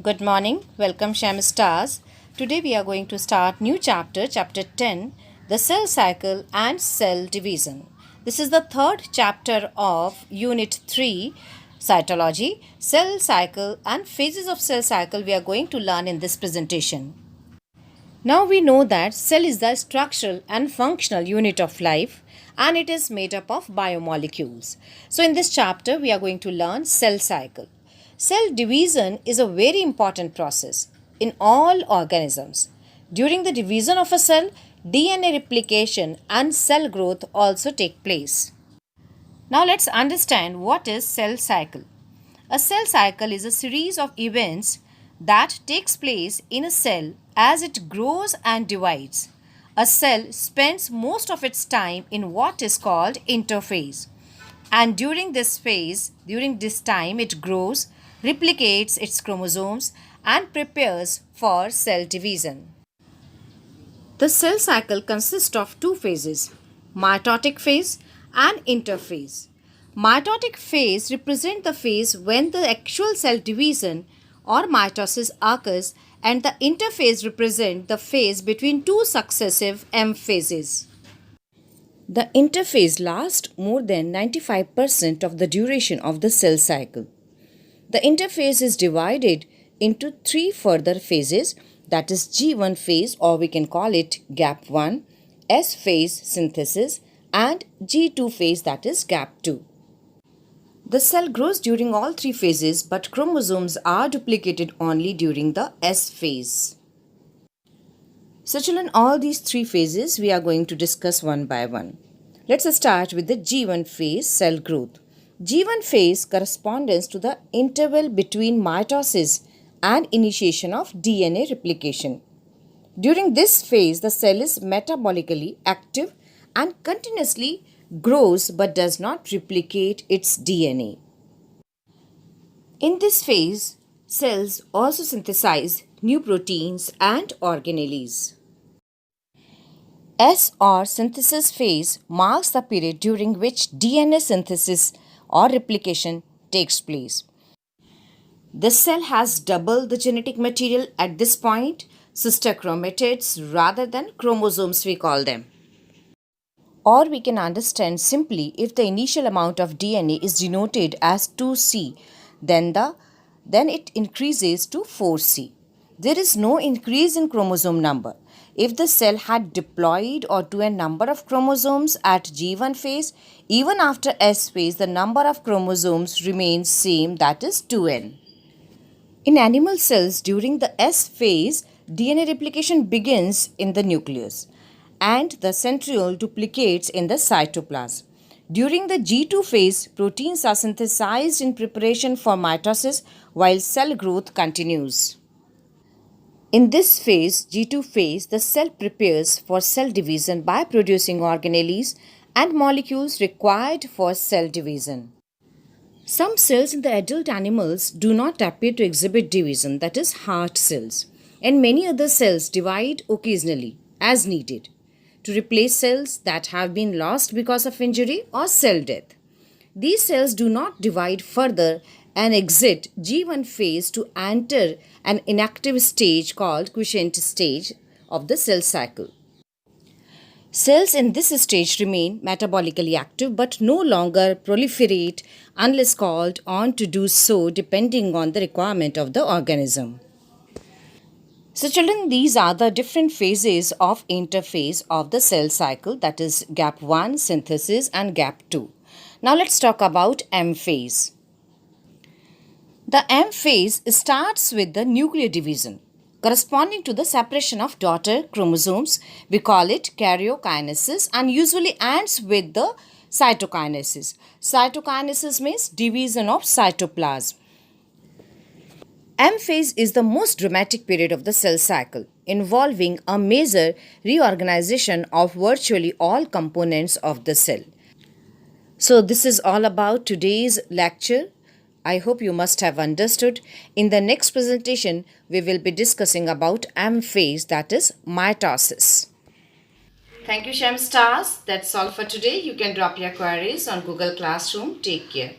Good morning. Welcome Sham Stars. Today we are going to start new chapter, chapter 10, the cell cycle and cell division. This is the third chapter of unit 3, cytology, cell cycle and phases of cell cycle we are going to learn in this presentation. Now we know that cell is the structural and functional unit of life and it is made up of biomolecules. So in this chapter we are going to learn cell cycle. Cell division is a very important process in all organisms. During the division of a cell, DNA replication and cell growth also take place. Now let's understand what is cell cycle. A cell cycle is a series of events that takes place in a cell as it grows and divides. A cell spends most of its time in what is called interphase. And during this time it grows, replicates its chromosomes and prepares for cell division. The cell cycle consists of two phases, mitotic phase and interphase. Mitotic phase represents the phase when the actual cell division or mitosis occurs, and the interphase represents the phase between two successive M phases. The interphase lasts more than 95% of the duration of the cell cycle. The interphase is divided into three further phases, that is G1 phase, or we can call it gap 1, S phase synthesis, and G2 phase, that is gap 2. The cell grows during all three phases, but chromosomes are duplicated only during the S phase. So children, all these three phases we are going to discuss one by one. Let's start with the G1 phase, cell growth. G1 phase corresponds to the interval between mitosis and initiation of DNA replication. During this phase, the cell is metabolically active and continuously grows but does not replicate its DNA. In this phase, cells also synthesize new proteins and organelles. S or synthesis phase marks the period during which DNA synthesis or replication takes place. The cell has double the genetic material at this point, sister chromatids rather than chromosomes we call them. Or we can understand simply, if the initial amount of DNA is denoted as 2C, then it increases to 4C. There is no increase in chromosome number. If the cell had diploid or to a number of chromosomes at G1 phase, even after S phase, the number of chromosomes remains same, that is 2N. In animal cells, during the S phase, DNA replication begins in the nucleus and the centriole duplicates in the cytoplasm. During the G2 phase, proteins are synthesized in preparation for mitosis while cell growth continues. In this phase, G2 phase, the cell prepares for cell division by producing organelles and molecules required for cell division. Some cells in the adult animals do not appear to exhibit division, that is heart cells, and many other cells divide occasionally as needed to replace cells that have been lost because of injury or cell death. These cells do not divide further and exit G1 phase to enter an inactive stage called quiescent stage of the cell cycle. Cells in this stage remain metabolically active but no longer proliferate unless called on to do so depending on the requirement of the organism. So children, these are the different phases of interphase of the cell cycle, that is gap 1, synthesis, and gap 2. Now let's talk about M phase. The M phase starts with the nuclear division, corresponding to the separation of daughter chromosomes. We call it karyokinesis, and usually ends with the cytokinesis. Cytokinesis means division of cytoplasm. M phase is the most dramatic period of the cell cycle, involving a major reorganization of virtually all components of the cell. So this is all about today's lecture. I hope you must have understood. In the next presentation, we will be discussing about M phase, that is mitosis. Thank you, Shem Stars. That's all for today. You can drop your queries on Google Classroom. Take care.